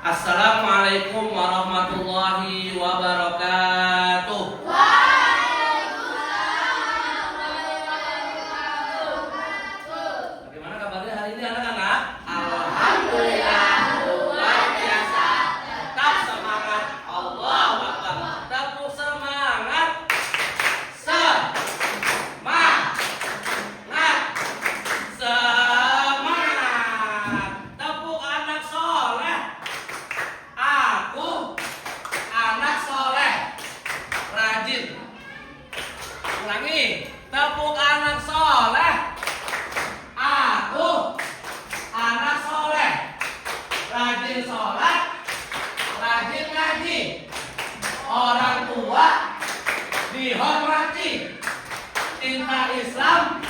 Assalamualaikum warahmatullahi wabarakatuh. Bagaimana kabarnya hari ini anak-anak? Alhamdulillah luar biasa. Tetap semangat. Allahu Akbar. Tetap semangat. Semangat. Semangat. Tepuk anak soleh. Aku anak soleh, rajin. Ulangi. Tepuk anak soleh. Aku anak soleh, rajin sholat, rajin ngaji. Orang tua dihormati. Cinta Islam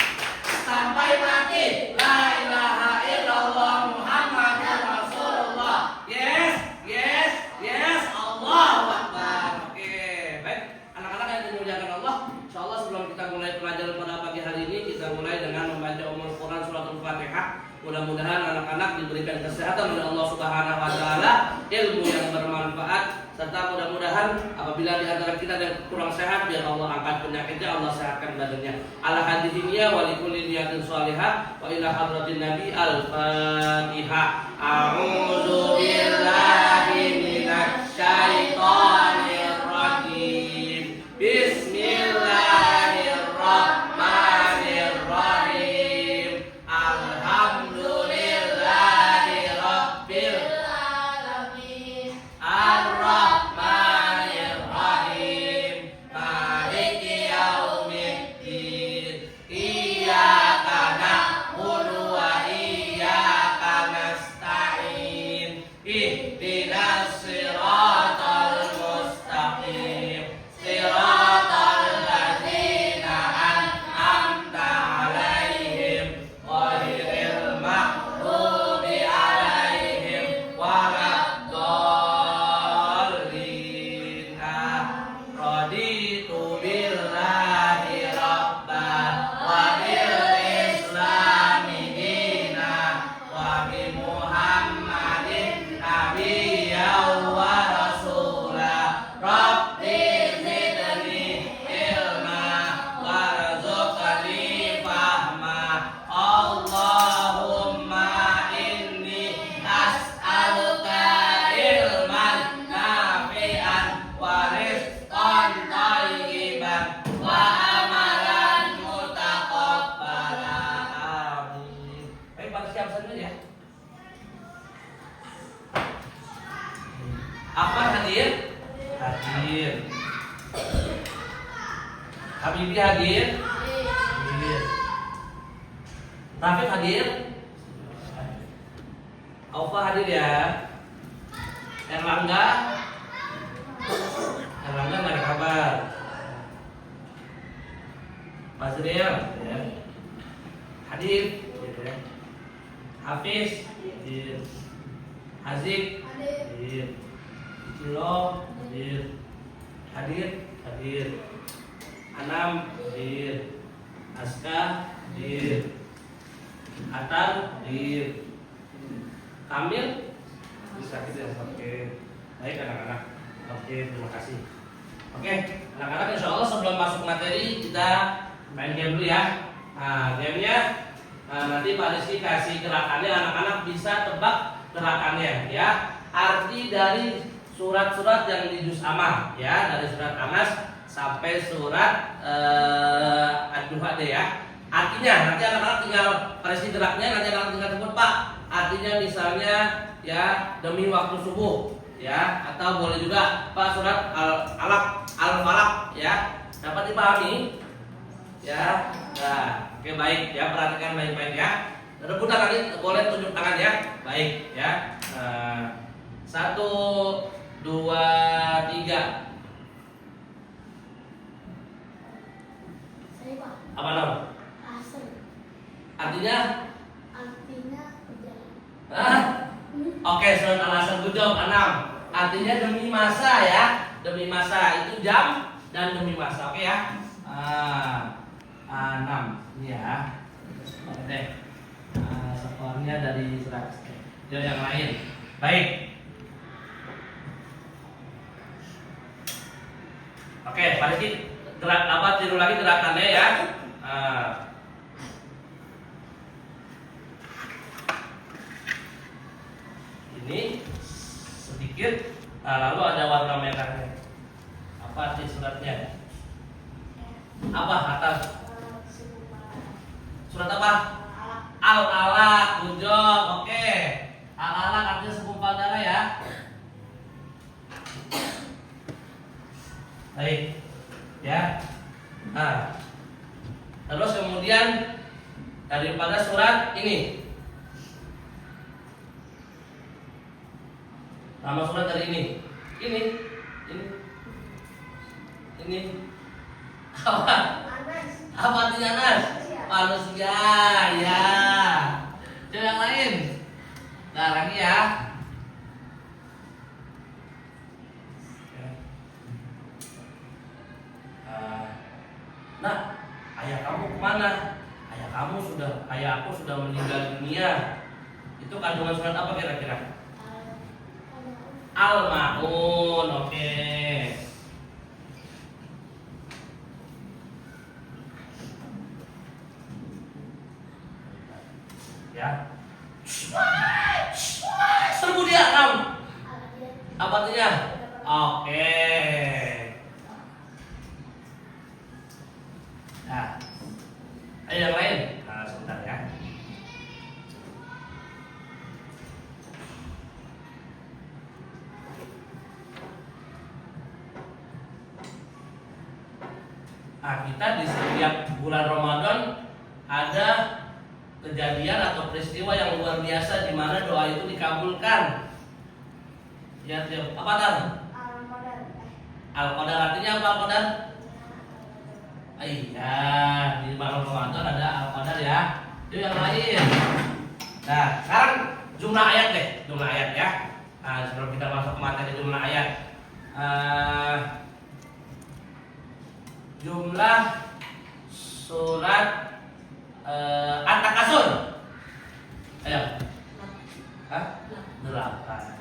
sampai mati. La ilaha illallah Muhammadur Rasulullah. Yes, yes, yes. Allahu Akbar. Oke, baik. Anak-anak yang dimuliakan Allah, insyaallah sebelum kita mulai pelajaran pada pagi hari ini, kita mulai dengan membaca Ummul Quran suratul Fatihah. Mudah-mudahan anak-anak diberikan kesehatan oleh Allah Subhanahu wa taala, ilmu yang bermanfaat, serta mudah-mudahan apabila di antara kita ada yang kurang sehat, biar Allah angkat penyakitnya, Allah sehatkan badannya. Ala hadhihi wa likulli niyatin shalihah wa ila hadratin nabi al-Fatihah. A'udzu billahi minasy syaithanir rajim. Bismillahirrahmanirrahim. Alhamdulillahi rabbil alamin. Ar-Rahmanir-Rahim. Maliki yaumiddin. Iyyaka na'budu wa iyyaka nasta'in. Ihdinas siratal mustaqim. Siratal ladzina an'amta 'alaihim ghairil maghdubi 'alaihim waladdallin. Raditu billahi rabban wa bil islami dinan wa bi Muhammadin nabiyyan wa rasula. Rabbi zidni ilma warzuqni fahma. Allahumma inni as'aluka ilman nafi'an wa rizqan thayyiban wa amalan mutaqabbalan. Amin. Baik, pada siap saja ya. Apa hadir? Hadir. Habibi hadir? Hadir. Rafiq hadir? Aufa hadir ya. Erlangga? Erlangga nggak ada kabar. Mas Riel ya. Hadir ya. Hafiz hadir. Hazik hadir. Cilo hadir. Hadir hadir. Anam hadir. Aska hadir. Atar hadir. Kamil bisa kita. Oke. Baik anak-anak. Oke, terima kasih. Oke, anak-anak, insya Allah sebelum masuk materi kita main game dulu ya. Nah, gamenya nanti Pak Rizky kasih gerakannya, anak-anak bisa tebak gerakannya ya. Arti dari surat-surat yang di juz Ammah ya, dari surat Anas sampai surat Ad-Duha deh ya. Artinya nanti anak-anak tinggal Rizky geraknya, nanti anak-anak tinggal sebut Pak. Artinya misalnya ya demi waktu subuh ya, atau boleh juga Pak surat Al-Alaq, Al-Falaq ya. Dapat dipahami? Ya. Nah, oke baik ya, perhatikan baik-baik ya. Rebutan nanti boleh tunjuk tangan ya. Baik ya. 1, 2, 3. Saya Pak. Apa nama? Asal. Artinya? Artinya berjalan. Oke, surat Al-Asr jawab 6. Artinya demi masa ya, demi masa itu jam dan demi masa. Oke ya. 6 ini ya. Oke. Skornya dari surat yang lain. Baik. Rizky tiru lagi gerakannya ya. Nah. Ini sedikit, lalu ada warna merahnya. Apa arti suratnya? Apa atas? Surat apa? Al-Alaq, Bujok, oke. Al-Alaq artinya segumpal darah ya. Baik, ya. Nah, terus kemudian daripada surat ini, nama surat dari ini apa? Apa artinya Anas? Manusia, ya. Coba yang lain. Nah, lagi ya. Nah, ayah kamu kemana? Ayah aku sudah meninggal dunia. Itu kandungan surat apa kira-kira? Al-Maun, oke. Ya. Serbu dia kamu. Apa artinya? Oke. Nah, ayo yang lain. Nah, sebentar ya. Nah, kita di setiap bulan Ramadan ada kejadian atau peristiwa yang luar biasa di mana doa itu dikabulkan. Ya, apa kan? Al-Qadar artinya apa Al-Qadar? Iya, di bulan Ramadan ada Al-Qadar ya. Itu yang lain. Nah, sekarang jumlah ayat deh, jumlah ayat ya. Nah, sebelum kita masuk ke materi jumlah ayat. Jumlah surat At-Takasur. Ayo. Hah? 8.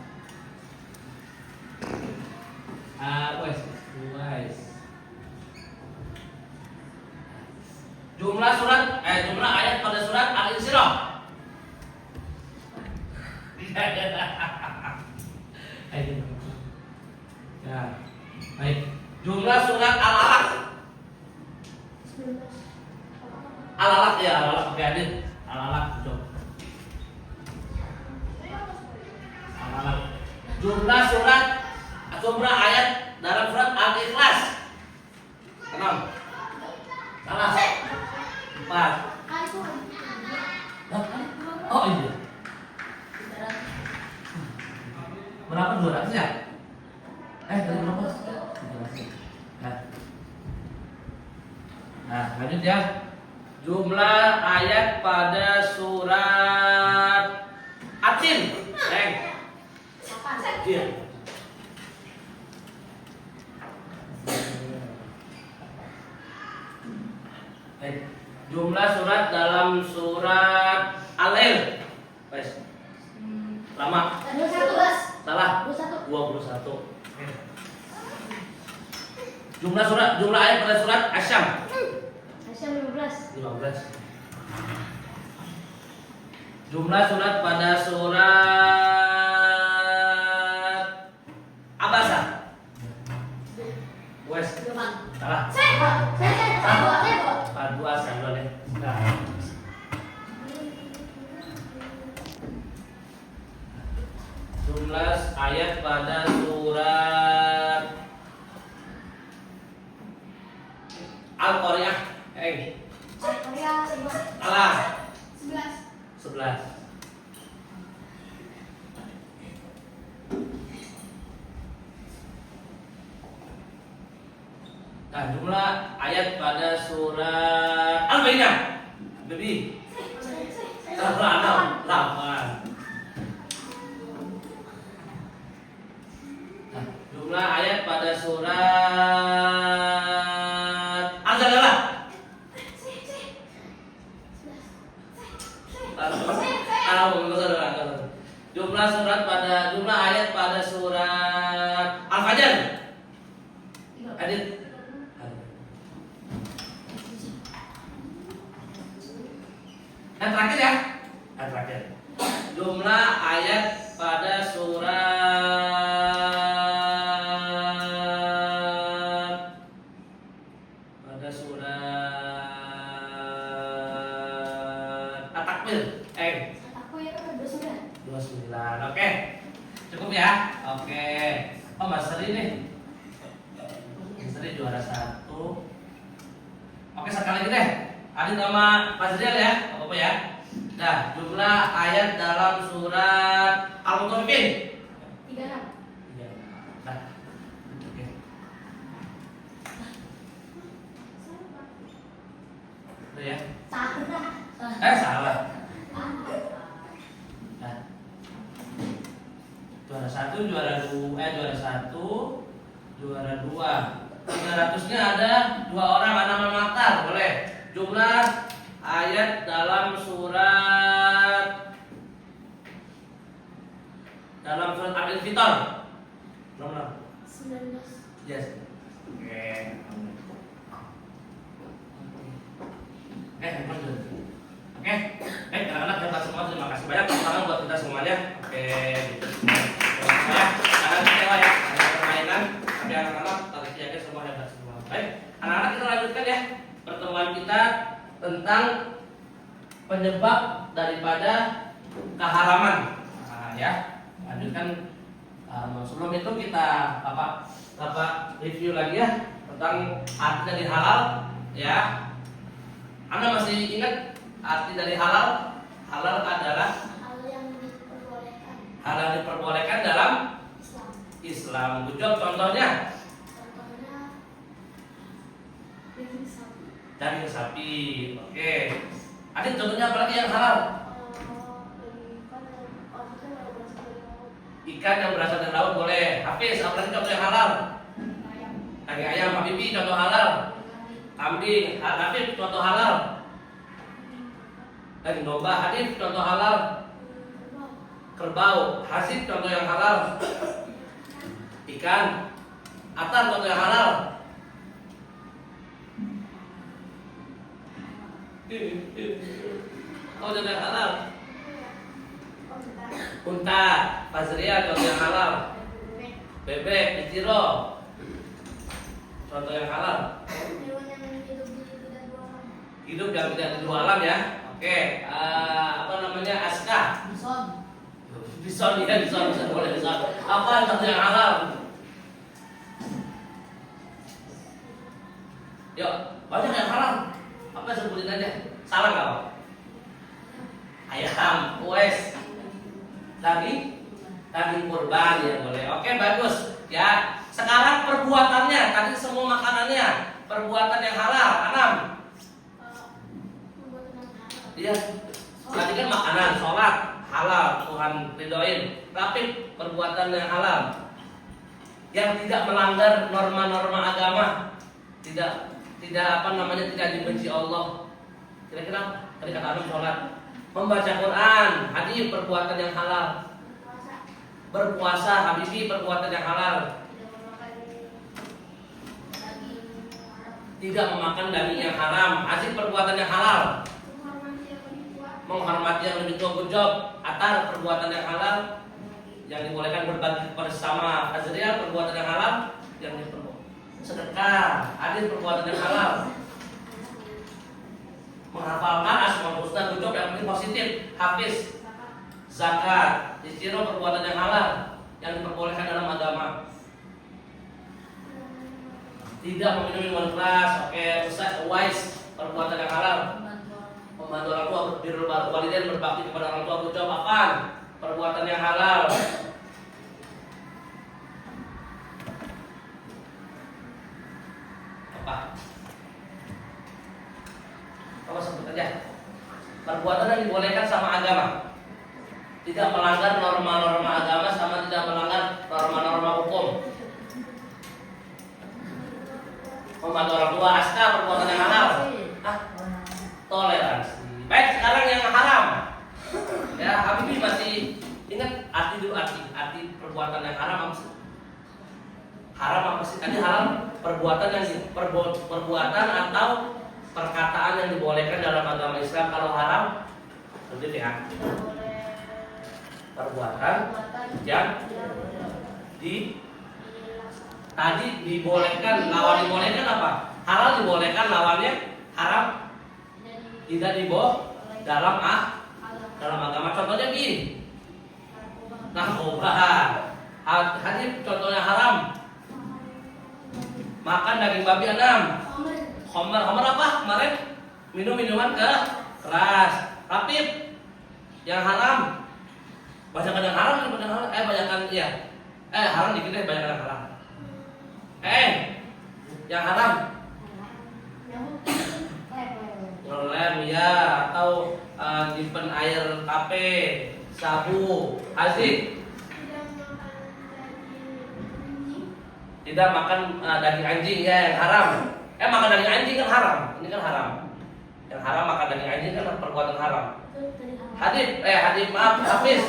Jumlah ayat pada surat Al-Insyirah. Ya. Baik. Jumlah surat Al-Alaq. Al-Alaq ya, Al-Alaq pakai adit. Al-Alaq betul. Al-Alaq. Jumlah ayat dalam surat Al-Ikhlas. 6. Salah. 4. Oh iya. Berapa 200 ya? Tadi berapa? 300. Nah, lanjut ya. Jumlah ayat pada surat At-Tin. Iya. Jumlah surat dalam surat Al-Lail. Baik. Lama. 21. Salah. 21. Jumlah ayat pada surat Asy-Syams. Asyam 15. Jumlah surat pada surat Abasa. Wes. Salah. Dua deh. Nah. Jumlah ayat pada surat Al-Qari'ah. Salah. 11. Nah, jumlah ayat pada surat Al-Baqarah. Baby. 8. Nah, jumlah ayat pada surat Al-Zalzalah. Jumlah ayat pada surat Al-Fajr. Adit. Cukup ya? Oke. Oh, Mas Sri nih. Mas Sri juara 1. Oke, sekali lagi deh. Adit sama Mas Rial ya. Apa ya? Nah, jumlah ayat dalam surat Al-Mutaffifin. 36. Nah. Oke. Udah ya? Salah. Nah. Juara 1, juara 1, juara 2. 300-nya ada 2 orang Anam Maktar, boleh. Jumlah ayat dalam surat Al-Infitor. Berapa? 19. Yes. Oke. Handphone dulu. Oke. Anak-anak hebat semua, terima kasih banyak. Tepuk tangan buat kita semuanya. Oke. Ya, jangan kecewa ya. Ada permainan, tapi anak-anak harus yakin semua hebat semua. Baik, anak-anak kita lanjutkan ya pertemuan kita tentang penyebab daripada keharaman. Nah, ya, lanjutkan. Sebelum itu kita Bapak review lagi ya tentang arti dari halal ya. Anda masih ingat arti dari halal? Halal adalah Hal yang diperbolehkan. hal yang diperbolehkan dalam Islam. Bujok contohnya Daging sapi. daging sapi. Oke. Adit contohnya apa lagi yang halal? Ikan yang berasal dari laut boleh. Hafiz, apa lagi contoh yang halal? Daging ayam. Habibi contoh halal. Kambing. Hafiz contoh halal. Daging domba. Hadif contoh halal. Kerbau. Hasib contoh yang halal. Ikan. Atar contoh yang halal. Oh, contoh yang halal. Unta. Fazria contoh yang halal. Bebek. Keciro contoh yang halal. Hewan yang hidup di tidak dua alam. Hidup yang tidak di dua alam ya. Oke. Apa namanya? Aska. Bison ya, bison boleh bison. Apa contoh yang halal? Yuk, banyak yang halal. Apa sebutin aja? Salah nggak Pak? Ayam, wes. Daging kurban ya boleh. Oke, bagus. Ya, sekarang perbuatannya. Tadi semua makanannya. Perbuatan yang halal. Anam. Iya. Tadi kan makanan, sholat halal, Tuhan ridhoin. Tapi perbuatan yang halal yang tidak melanggar norma-norma agama, tidak tidak dibenci Allah. Kira-kira tadi kata Anam sholat, membaca Quran, hadis perbuatan yang halal. Berpuasa, Habibi perbuatan yang halal. Tidak memakan daging yang haram, Aziz perbuatan yang halal. Menghormati yang lebih tua, job. Atar perbuatan yang halal, yang dibolehkan berbagi bersama. Azriya perbuatan yang halal, yang diperbolehkan sedekah. Adil perbuatan yang halal. Menghafalkan asmaul husna, job yang penting positif. Hafiz zakat. Istiro perbuatan yang halal, yang diperbolehkan dalam agama. Tidak meminum minuman keras. Oke, Ustaz Wise perbuatan yang halal. Membantu orang tua, birrul walidain, berbakti kepada orang tua, ucapan perbuatan yang halal. Apa sebut aja? Perbuatan yang dibolehkan sama agama, tidak melanggar norma-norma agama, sama tidak melanggar norma-norma hukum. Membantu orang tua, aska perbuatan yang halal. Toleransi. Baik, sekarang yang haram. Ya, Habibie masih ingat arti dulu, arti perbuatan yang haram apa sih? Haram apa sih? Tadi haram perbuatan yang perbuatan atau perkataan yang dibolehkan dalam agama Islam. Kalau haram, betul ya? Perbuatan yang tadi dibolehkan, lawan dibolehkan apa? Halal dibolehkan, lawannya haram tidak diboleh dalam agama. Contohnya gini, narkoba. Hadis contohnya haram. Makan daging babi 6. Khamar apa kemarin? Minuman keras. Rapid yang haram. Banyakan yang haram, banyakan iya. Haram dikit deh, banyakan yang haram. Yang haram. Ngelem ya, atau dipen air kape, sabu, hazik. Tidak makan daging anjing ya, yang haram. Makan daging anjing kan haram. Ini kan haram. Yang haram makan daging anjing kan perbuatan haram. Hafiz.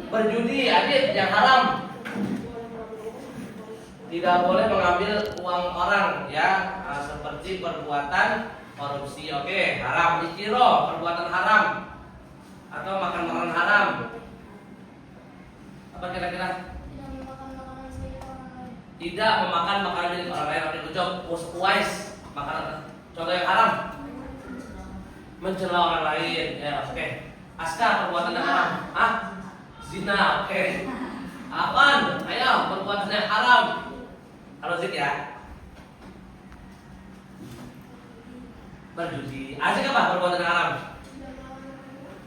Berjudi, adit yang haram. Tidak boleh mengambil uang orang ya, seperti perbuatan korupsi. Oke, haram. Ikiro, perbuatan haram. Atau makan makanan haram. Apa kira-kira? Tidak memakan makanan milik orang lain. Oke, ucap wise makanan. Contoh yang haram. Mencela orang lain. Ya, oke. Aska, perbuatan yang haram. Zina, oke. Apaan? Ayo, perbuatan yang haram. Kalau zik ya. Berjudi. Asik apa perbuatan yang haram?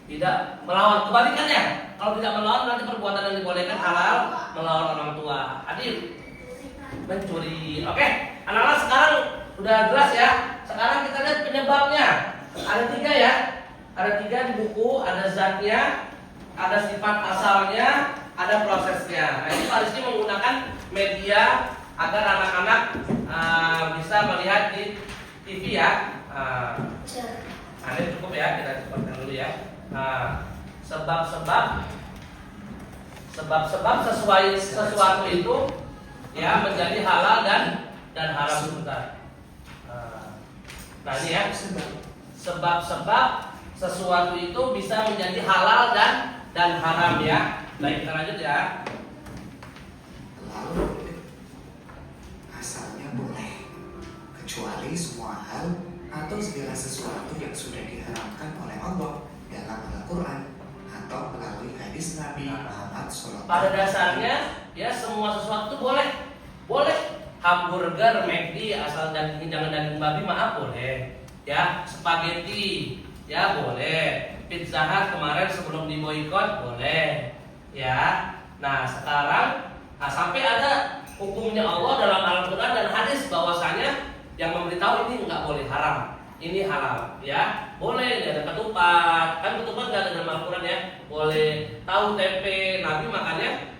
Tidak melawan. Kebalikannya. Kalau tidak melawan nanti perbuatan yang dibolehkan halal, melawan orang tua. Adil. Mencuri. Oke. Anak-anak sekarang udah jelas ya. Sekarang kita lihat penyebabnya. Ada 3 ya. Ada 3 di buku. Ada zatnya, ada sifat asalnya, ada prosesnya. Nah, ini Pak Rizky menggunakan media agar anak-anak bisa melihat di TV ya. Nah, ini cukup ya, kita cepatkan dulu ya. Sebab-sebab sesuatu itu ya menjadi halal dan haram sebentar. Nah, ini ya. Sebab-sebab sesuatu itu bisa menjadi halal dan haram ya. Baik, kita lanjut ya. Lalu asalnya boleh, kecuali semua hal atau segala sesuatu yang sudah diharamkan oleh Allah dalam Al-Quran atau melalui hadis Nabi Muhammad SAW. Pada dasarnya ya semua sesuatu boleh. Hamburger, McD asal jangan daging babi maaf boleh. Ya, spaghetti ya boleh. Pizza Hut kemarin sebelum diboikot boleh. Ya. Nah, sekarang sampai ada hukumnya Allah dalam Al-Quran dan hadis bahwasanya yang memberitahu ini nggak boleh haram, ini halal, ya boleh. Ada ketupat, kan ketupat nggak ada dalam Al-Quran ya, boleh. Tahu tempe, Nabi makannya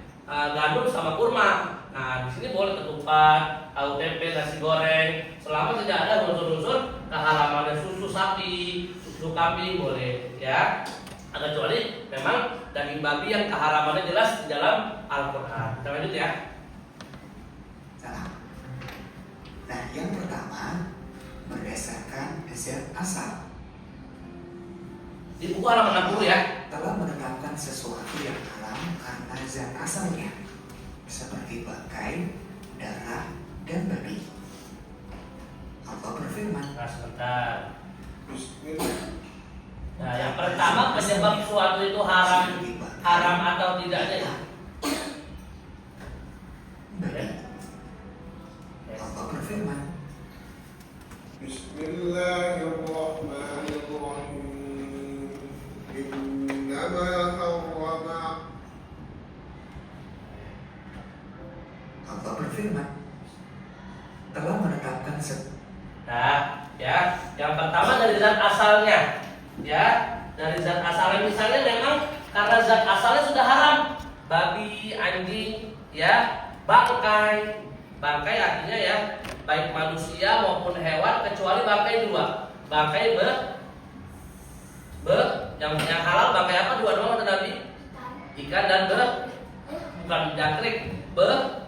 gandum sama kurma. Nah, di sini boleh ketupat, tahu tempe, nasi goreng, selama tidak ada unsur-unsur keharaman. Susu sapi, susu kambing boleh, ya. Kecuali memang daging babi yang keharamannya jelas di dalam Al-Quran. Kita lanjut ya. Salah. Nah, yang pertama berdasarkan zat asal. Di buku halaman 60 ya. Telah menetapkan sesuatu yang haram karena zat asalnya, seperti bangkai, darah, dan babi. Allah berfirman. Nah, sebentar. Nah, yang pertama penyebab sesuatu itu haram atau tidaknya. Babi. Allah berfirman. Bismillahirrahmanirrahim. Innama harrama. Allah berfirman. Telah menetapkan Nah, ya, yang pertama dari zat asalnya. Ya, dari zat asalnya misalnya memang karena zat asalnya sudah haram. Babi, anjing, ya, bangkai. Bangkai artinya ya baik manusia maupun hewan kecuali bangkai 2. Bangkai yang halal bangkai apa? 2 doang kata Nabi. Ikan dan bukan jangkrik. Belarang.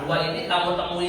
2 ini kamu temui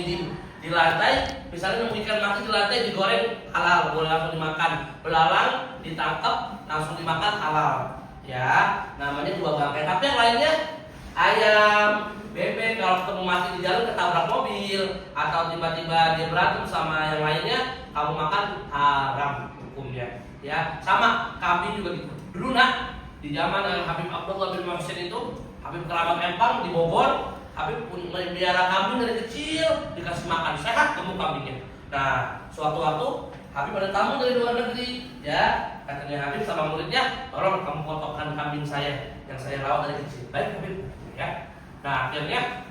di lantai, misalnya nemu ikan mati di lantai digoreng halal, boleh langsung dimakan. Belalang ditangkap langsung dimakan halal. Ya, namanya 2 bangkai. Tapi yang lainnya ayam, bebek kalau ketemu mati di jalan ketabrak mobil atau tiba-tiba dia berantem sama yang lainnya, kamu makan haram hukumnya. Ya, sama kambing juga gitu. Dulu nak di zaman Habib Abdullah bin Muhsin itu, Habib kerabat Empang di Bogor, Habib melihara kambing dari kecil, dikasih makan sehat gemuk kambingnya. Nah, suatu waktu Habib ada tamu dari luar negeri, ya katanya Habib sama muridnya, tolong kamu potongkan kambing saya yang saya rawat dari kecil. Baik Habib, ya. Nah akhirnya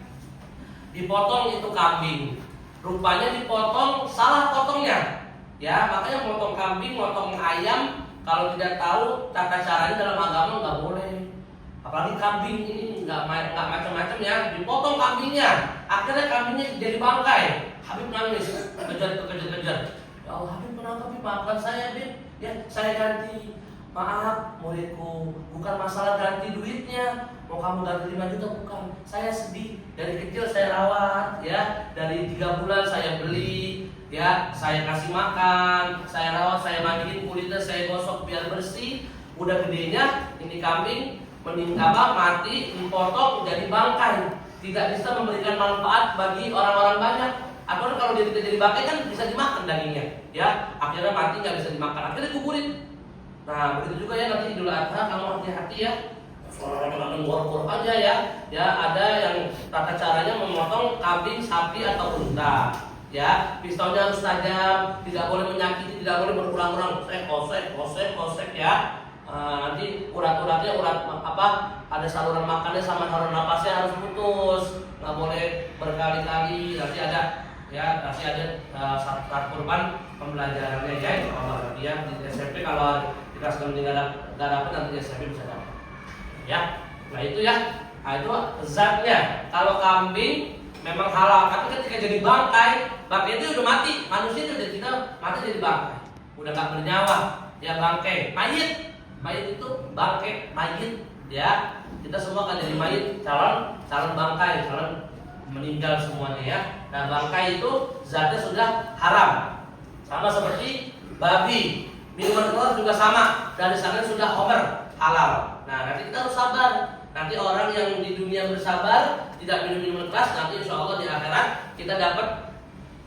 dipotong itu kambing, rupanya dipotong salah potongnya, ya makanya motong kambing, motong ayam kalau tidak tahu tata caranya dalam agama nggak boleh. Apalagi kambing ini nggak macam-macam ya, dipotong kambingnya, akhirnya kambingnya jadi bangkai. Habib nangis, kejar. Ya Allah Habib kenapa Habib, maafkan saya Habib, ya saya ganti. Maaf muridku, bukan masalah ganti duitnya, mau kamu ganti 5 juta bukan. Saya sedih, dari kecil saya rawat, ya dari 3 bulan saya beli, ya saya kasih makan, saya rawat, saya mandiin kulitnya, saya gosok biar bersih. Udah gedenya ini kambing mati, dipotong jadi bangkai, tidak bisa memberikan manfaat bagi orang-orang banyak. Atau kalau dia tidak jadi bangkai kan bisa dimakan dagingnya, ya akhirnya mati nggak bisa dimakan, akhirnya kuburin. Nah begitu juga ya nanti Idul Adha, kamu hati-hati ya. Orang-orang ngor-ngor aja ya. Ya ada yang tata caranya memotong kambing, sapi atau unta. Ya pistolnya harus tajam, tidak boleh menyakiti, tidak boleh berulang-ulang. Kosek ya. Nanti urat-uratnya ada saluran makannya sama saluran napasnya harus putus. Nggak boleh berkali-kali. Nanti ada saat kurban pembelajarannya ya. Kalau dia di SMP kalau kelas nanti nggak dapat nanti SMP bisa dapat. Ya, nah itu ya, nah itu zatnya. Kalau kambing memang halal, tapi ketika jadi bangkai itu udah mati, manusia itu udah kita mati jadi bangkai, udah nggak bernyawa, ya bangkai, mayit itu bangkai, mayit, ya kita semua akan jadi mayit, calon bangkai, calon meninggal semuanya ya. Nah bangkai itu zatnya sudah haram, sama seperti babi. Minuman keras juga sama, dari sana sudah homer halal. Nah nanti kita harus sabar. Nanti orang yang di dunia bersabar tidak minum minuman keras, nanti insya Allah di akhirat kita dapat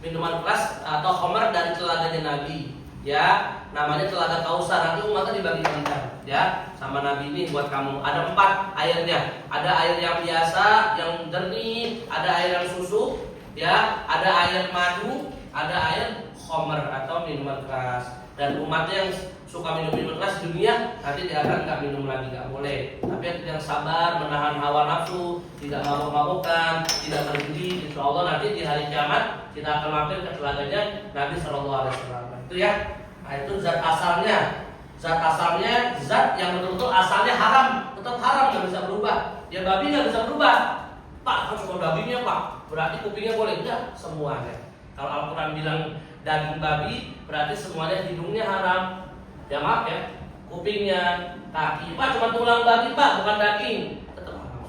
minuman keras atau homer dari teladanya Nabi. Ya, namanya telaga Kausar. Nanti umatnya dibagi-bagikan. Ya, sama Nabi ini buat kamu. Ada 4 airnya. Ada air yang biasa, yang jernih. Ada air yang susu. Ya, ada air madu. Ada air homer atau minuman keras. Dan umatnya yang suka minum minuman keras di dunia nanti di akhirat nggak minum lagi, nggak boleh. Tapi yang sabar menahan hawa nafsu, tidak mabuk-mabukan, tidak berjudi, insya Allah nanti di hari kiamat kita akan mampir ke telaganya Nabi Shallallahu Alaihi Wasallam. Itu ya. Nah itu zat asalnya, zat yang betul-betul asalnya haram, tetap haram, nggak bisa berubah. Ya babi nggak bisa berubah. Pak harus cuma dagingnya Pak, berarti kupingnya boleh enggak? Semuanya. Kalau Al-Quran bilang daging babi, berarti semuanya hidungnya haram. Ya maaf ya, kupingnya, kaki, Pak cuma tulang babi Pak, bukan daging, tetap haram.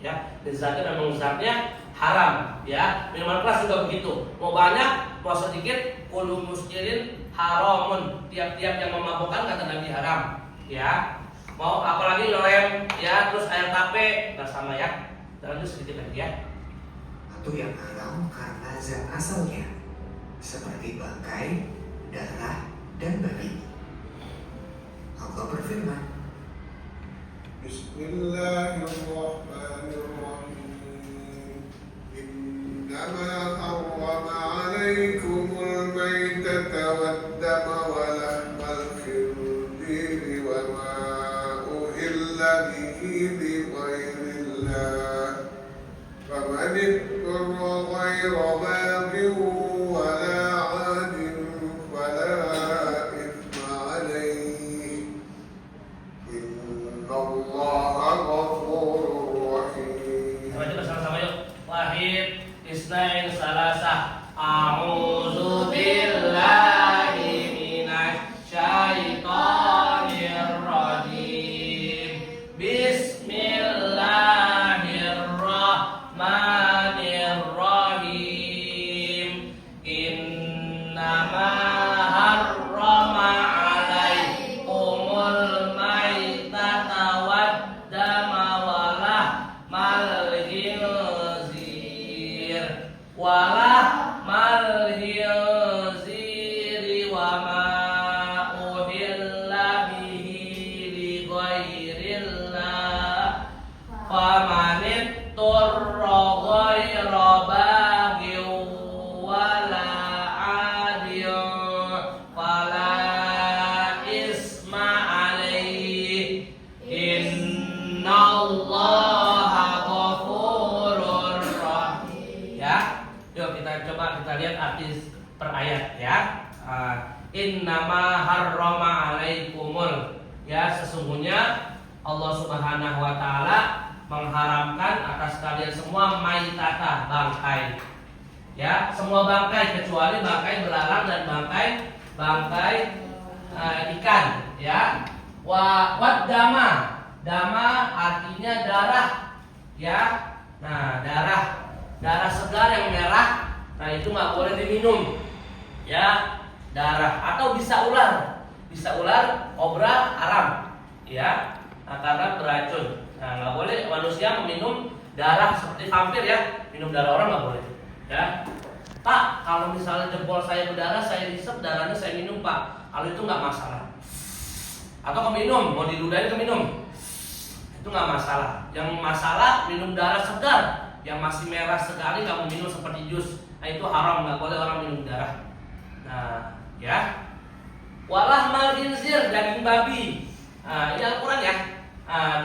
Ya, zatnya memang zatnya haram. Ya, minuman keras juga begitu. Mau banyak, mau sedikit, kullu muskirin haramun. Tiap-tiap yang memabukkan kata Nabi haram. Ya, mau apalagi lem, ya, terus air tape, nggak sama ya. Lanjut sedikit lagi ya. Atau yang haram karena zat asalnya, seperti bangkai, darah, dan babi. Allah berfirman, Bismillahirrahmanirrahim. Innama harrama alaikumul maitata waddama wa lahmal khinziri wa ma uhilla bihi li ghairillah. Faman ittara ghaira baghin wala 'adin fala ithma alayhi. Innallaha ghafurur rahim. Baca bersama-sama yuk. Wahid, isnain, salasah. A'udzu billahi minasy syaithanir rajim. Bismillahirrahmanirrahim. Innama harrama alaikumul maitata waddama wa lahmal khinzir lahmal khinziri wa ma uhilla bihi li ghairillah faman turra ghaira baghin wala adin fala isma alaihi innallaha ghafurur rahim. Ya, yuk kita coba kita lihat arti per ayat ya. Innama harrama alaikumul, ya sesungguhnya Allah Subhanahu wa taala mengharamkan atas kalian semua maitata, bangkai. Ya, semua bangkai kecuali bangkai belalang dan bangkai ikan, ya. Wad dama. Dama artinya darah, ya. Nah, darah segar yang merah, nah itu nggak boleh diminum, ya. Darah atau bisa ular, kobra haram, ya. Nah, karena beracun. Nah, nggak boleh manusia meminum darah seperti vampir ya, minum darah orang nggak boleh, ya. Pak, kalau misalnya jempol saya berdarah, saya hisap darahnya saya minum Pak, kalau itu nggak masalah. Atau keminum, mau diludahin keminum, itu nggak masalah. Yang masalah minum darah segar, yang masih merah sekali kamu minum seperti jus, nah itu haram, nggak boleh orang minum darah. Nah, ya. Walah mal khinzir, daging babi. Nah, ini Al-Quran ya.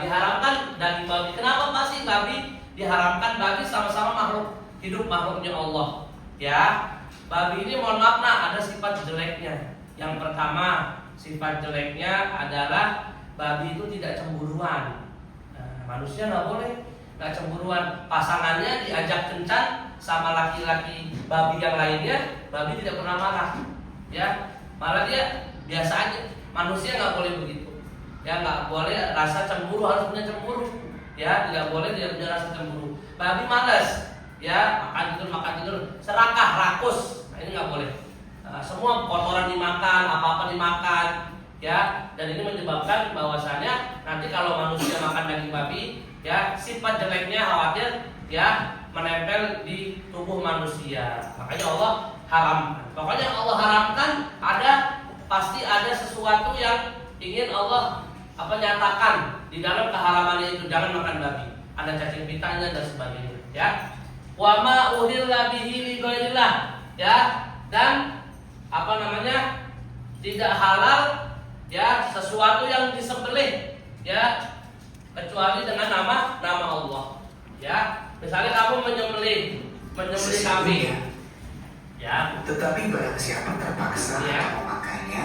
Diharamkan daging babi. Kenapa masih babi diharamkan? Babi sama-sama makhluk hidup, makhluknya Allah. Ya, babi ini mohon maaf nah ada sifat jeleknya. Yang pertama sifat jeleknya adalah babi itu tidak cemburuan. Nah, manusia nggak cemburuan. Pasangannya diajak kencan sama laki-laki babi yang lainnya, babi tidak pernah marah. Ya, malah dia biasa aja. Manusia nggak boleh begitu. Ya, nggak boleh rasa cemburu, harus punya cemburu. Ya, tidak boleh dia punya rasa cemburu. Babi malas, ya makan tidur, serakah, rakus. Nah, ini nggak boleh. Semua kotoran dimakan, apa-apa dimakan, ya. Dan ini menyebabkan bahwasannya nanti kalau manusia makan daging babi, ya sifat jeleknya khawatir, ya menempel di tubuh manusia. Makanya Allah haramkan. Pokoknya Allah haramkan pasti ada sesuatu yang ingin Allah nyatakan di dalam keharamannya itu. Jangan makan babi, ada cacing pitanya dan sebagainya, ya. Wa ma uhilla bihi li ghairillah, ya. Dan tidak halal, ya sesuatu yang disembelih, ya kecuali dengan nama Allah, ya. Misalnya kamu menyembelih kambing, ya. Tetapi barang siapa terpaksa Ya. memakannya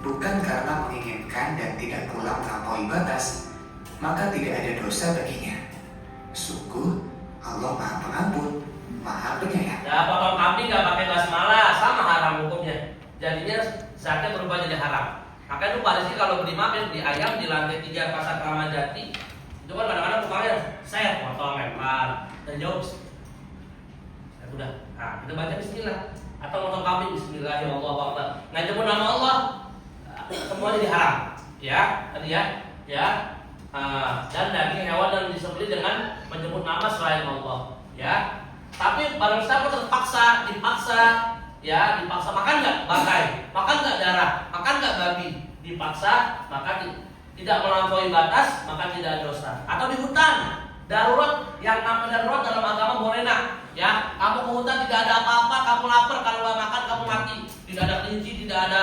bukan karena menginginkan dan tidak pula melampaui batas, maka tidak ada dosa baginya. Sungguh Allah Maha Pengampun, Maha Penyayang. Ya, potong kambing nggak pakai basmalah sama haram hukumnya. Jadinya zatnya berubah jadi haram. Makanya itu pada sih kalau beli makan di ayam di lantai 3 pasar Kramat Jati, itu kan kadang-kadang tukangnya saya potong lempar dan jawab. Ya udah. Nah, kita baca bismillah atau potong kambing bismillahirrahmanirrahim. Nah, jemput nama Allah, semuanya diharam, ya tadi ya. Dan daging hewan yang disembelih dengan menyebut nama selain Allah, ya. Tapi barang siapa dipaksa makan nggak bangkai, makan nggak darah, makan nggak babi, dipaksa maka tidak melampaui batas, maka tidak dosa. Atau di hutan darurat, yang namanya darurat dalam agama boleh nak, ya. Kamu ke hutan tidak ada apa-apa, kamu lapar, kalau nggak makan kamu mati. Tidak ada kelinci, tidak ada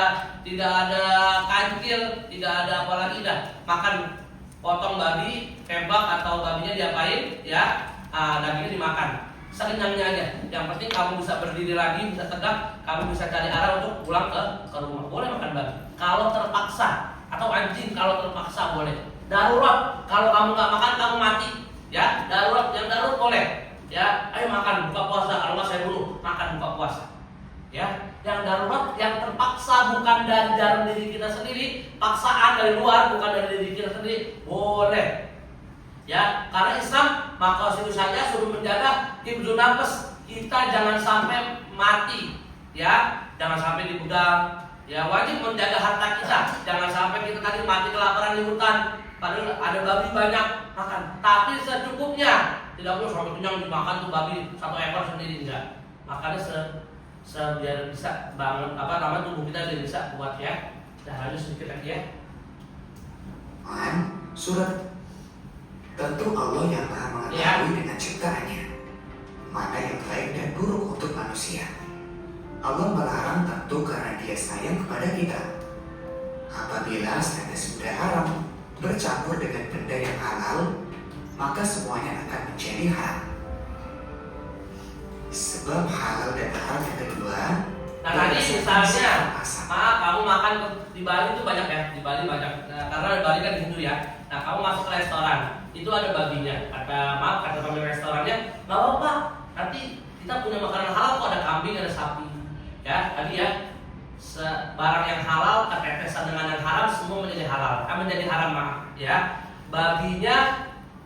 kancil, tidak ada apa lagi dah. Makan, potong babi, tembak atau babinya diapain, ya. Dagingnya dimakan. Sekenyangnya aja. Yang penting kamu bisa berdiri lagi, bisa tegak, kamu bisa cari arah untuk pulang ke rumah. Boleh makan babi. Kalau terpaksa, atau anjing kalau terpaksa boleh. Darurat, kalau kamu nggak makan kamu mati. Ya, darurat, yang darurat boleh. Ya, ayo makan buka puasa, kalau nggak saya bunuh, makan buka puasa. Ya, yang darurat, yang terpaksa bukan dari dalam diri kita sendiri, paksaan dari luar bukan dari diri kita sendiri, boleh. Ya, karena Islam maka saja suruh menjaga hifdzun nafas, kita jangan sampai mati, ya, jangan sampai dibegal, ya wajib menjaga harta kita, jangan sampai kita tadi mati kelaparan di hutan, padahal ada babi banyak makan, tapi secukupnya, tidak perlu sampai kenyang dimakan tuh babi 1 ekor sendiri, enggak, makannya biar bisa bangun tubuh kita biar bisa kuat ya. Kita lanjut sedikit lagi ya. Surat. Tentu Allah yang maha mengetahui dengan ciptaannya mana yang baik dan buruk untuk manusia. Allah melarang tentu karena Dia sayang kepada kita. Apabila status benda haram bercampur dengan benda yang halal, maka semuanya akan menjadi haram. Sebab halal dan haram yang kedua. Nah tadi misalnya, maaf kamu makan di Bali itu banyak ya, di Bali banyak, karena Bali kan di Hindu ya. Nah kamu masuk ke restoran, itu ada babinya, kata pemilik restorannya, nggak apa-apa, nanti kita punya makanan halal kok, ada kambing, ada sapi, ya tadi ya, barang yang halal ketetesan dengan yang haram semua menjadi halal, menjadi haram maaf, ya, babinya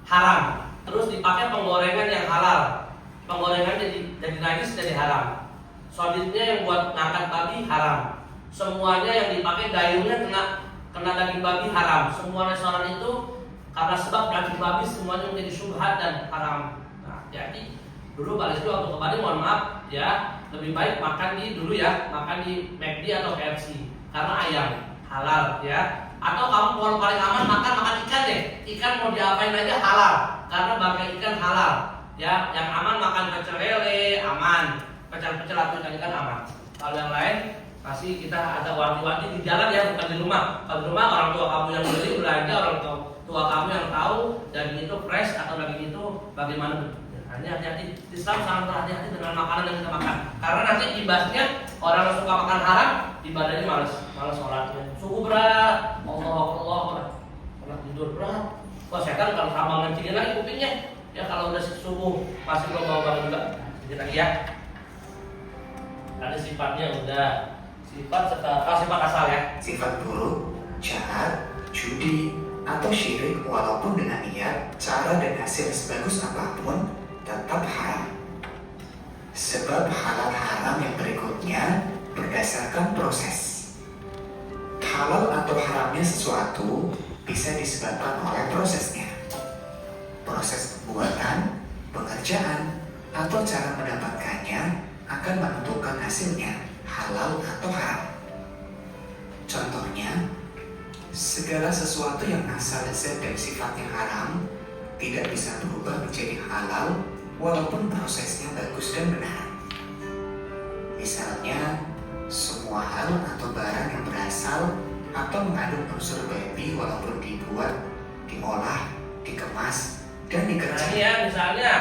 haram, terus dipakai penggorengan yang halal, penggorengan jadi najis jadi haram. Solidnya yang buat ngangkat babi haram. Semuanya yang dipakai dagingnya kena daging babi haram. Semua restoran itu karena sebab daging babi semuanya menjadi syubhat dan haram. Nah, jadi dulu Pak Rizky waktu ke Bali mohon maaf ya, lebih baik makan di McD atau KFC karena ayam halal ya. Atau kamu kalau paling aman makan ikan deh. Ikan mau diapain aja halal karena bangkai ikan halal. Ya, yang aman makan pecel lele aman. Pecel-pecel atau ikan aman. Kalau yang lain pasti kita ada wanti-wanti di jalan ya, bukan di rumah. Kalau di rumah orang tua kamu yang beli belanja, orang tua kamu yang tahu daging itu fresh atau daging itu bagaimana. Hanya hati-hati. Islam sangat berhati-hati dengan makanan yang kita makan. Karena nanti imbasnya orang yang suka makan haram ibadahnya malas sholatnya. Suhu berat, Allah tidur berat. Wah setan kalau sama ngencingin lagi kupingnya. Ya kalau udah subuh masih belum mau bangun juga. Sedikit lagi ya. Ada sifatnya udah. Sifat asal ya. Sifat buruk, jahat, judi, atau syirik walaupun dengan niat, cara dan hasil sebagus apapun tetap haram. Sebab halal haram yang berikutnya berdasarkan proses. Halal atau haramnya sesuatu bisa disebabkan oleh prosesnya. Proses pembuatan, pengerjaan, atau cara mendapatkannya akan menentukan hasilnya halal atau haram. Contohnya, segala sesuatu yang asal zat dan sifatnya haram tidak bisa berubah menjadi halal walaupun prosesnya bagus dan benar. Misalnya, semua hal atau barang yang berasal atau mengandung unsur babi walaupun dibuat, diolah, dikemas, dan dikerjakan. Nah, ya misalnya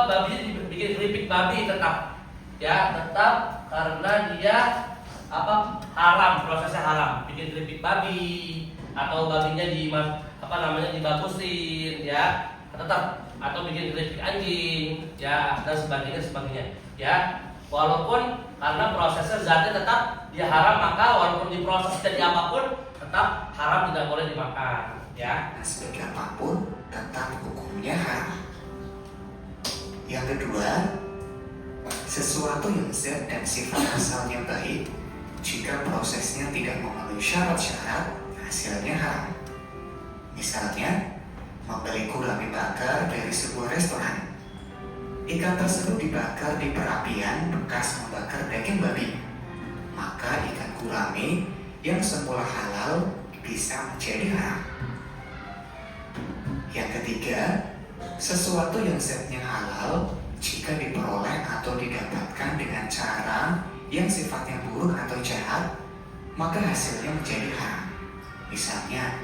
babi dibikin keripik babi tetap karena dia haram, prosesnya haram, bikin keripik babi atau babinya dibagusin ya tetap, atau bikin keripik anjing ya dan sebagainya ya, walaupun karena prosesnya zatnya tetap dia haram, maka walaupun diproses jadi apapun tetap haram, tidak boleh dimakan ya. Sebagai apapun tetap hukumnya haram. Yang kedua, sesuatu yang zat dan sifat asalnya baik, jika prosesnya tidak memenuhi syarat-syarat, hasilnya haram. Misalnya, membeli gurame bakar dari sebuah restoran. Ikan tersebut dibakar di perapian bekas membakar daging babi. Maka ikan gurame yang semula halal bisa menjadi haram. Yang ketiga, sesuatu yang zatnya halal jika diperoleh atau didapatkan dengan cara yang sifatnya buruk atau jahat, maka hasilnya menjadi haram. Misalnya,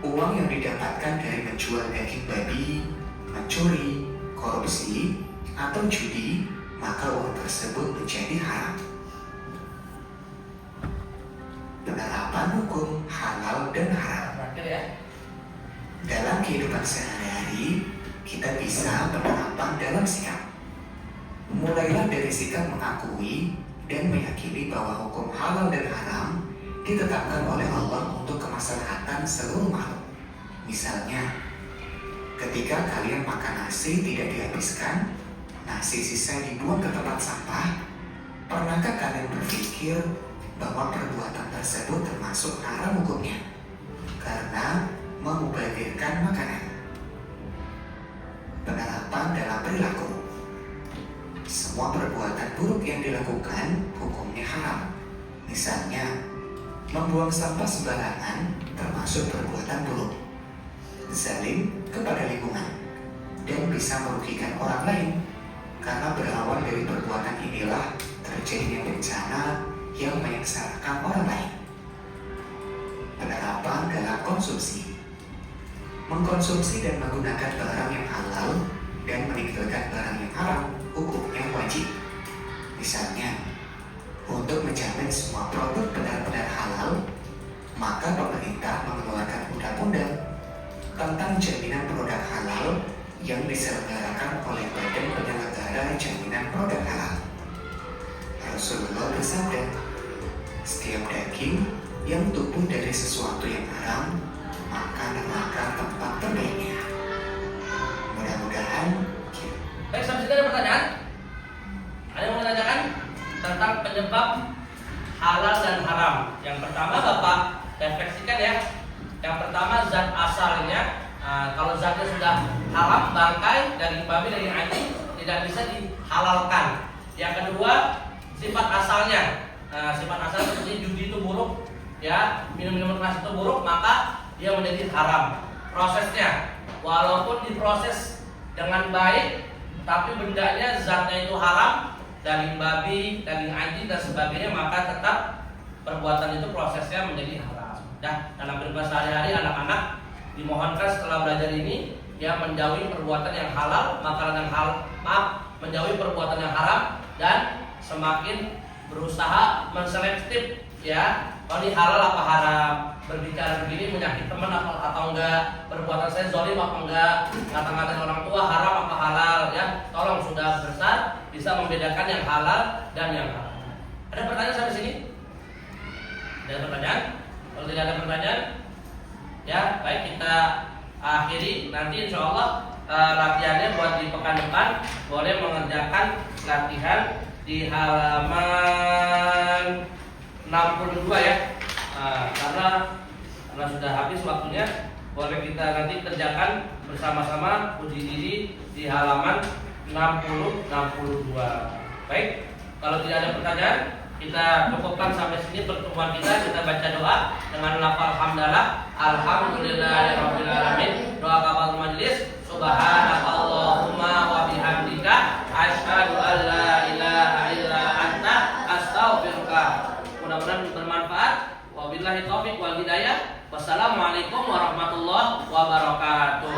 uang yang didapatkan dari menjual daging babi, mencuri, korupsi, atau judi, maka uang tersebut menjadi haram. Penerapan hukum halal dan haram. Terakhir ya. Dalam kehidupan sehari-hari, kita bisa penerapan dalam sikap. Mulailah dari sikap mengakui dan meyakini bahwa hukum halal dan haram ditetapkan oleh Allah untuk kemaslahatan seluruh makhluk. Misalnya, ketika kalian makan nasi tidak dihabiskan, nasi sisa dibuang ke tempat sampah, pernahkah kalian berpikir bahwa perbuatan tersebut termasuk haram hukumnya? Karena memubazirkan makanan. Penerapan dalam perilaku. semua perbuatan buruk yang dilakukan hukumnya haram. Misalnya, membuang sampah sembarangan termasuk perbuatan buruk. Zalim kepada lingkungan dan bisa merugikan orang lain karena berawal dari perbuatan inilah terjadinya bencana yang menyengsarakan orang lain. Penerapan dalam konsumsi. Mengkonsumsi dan menggunakan barang yang halal dan meninggalkan barang yang haram hukumnya wajib. Misalnya, untuk menjamin semua produk benar-benar halal, maka pemerintah mengeluarkan undang-undang tentang jaminan produk halal yang diselenggarakan oleh Badan Penyelenggara Jaminan Produk Halal. Rasulullah bersabda, setiap daging yang tumbuh dari sesuatu yang haram, maka neraka tempat terbaiknya. Mudah-mudahan. Baik, sampai sini ada pertanyaan? Ada yang mau menanyakan tentang penyebab halal dan haram? Yang pertama Bapak refleksikan ya. Yang pertama zat asalnya. Kalau zatnya sudah haram, bangkai, daging babi, daging anjing tidak bisa dihalalkan. Yang kedua sifat asalnya. Sifat asal seperti judi itu buruk, ya, minum-minum keras itu buruk, maka dia menjadi haram. Prosesnya, walaupun diproses dengan baik, tapi bendanya zatnya itu haram, daging babi, daging anjing dan sebagainya, maka tetap perbuatan itu prosesnya menjadi haram. Nah, dalam kehidupan sehari-hari anak-anak dimohonkan setelah belajar ini ya menjauhi perbuatan yang halal, makanan yang menjauhi perbuatan yang haram dan semakin berusaha menselektif ya. Kalau ini halal apa haram, berbicara begini menyakiti teman atau enggak, perbuatan saya zalim apa enggak, ngata-ngatain orang tua haram apa halal ya. Tolong sudah besar bisa membedakan yang halal dan yang haram. Ada pertanyaan sampai sini? Ada pertanyaan? Kalau tidak ada pertanyaan, ya baik kita akhiri. Nanti insya Allah latihannya buat di pekan depan boleh mengerjakan latihan di halaman 62 ya. Karena sudah habis waktunya, boleh kita nanti kerjakan bersama-sama uji diri di halaman 60-62. Baik, kalau tidak ada pertanyaan, kita cukupkan sampai sini pertemuan kita. Kita baca doa dengan lafal hamdalah, alhamdulillahirabbil alamin. Doa kafaratul majelis, subhanakallahumma wa bihamdika asyhadu an la ilaha illa anta astaghfiruka. Mudah-mudahan bermanfaat. Wabillahi taufiq wal hidayah. Wassalamualaikum warahmatullahi wabarakatuh.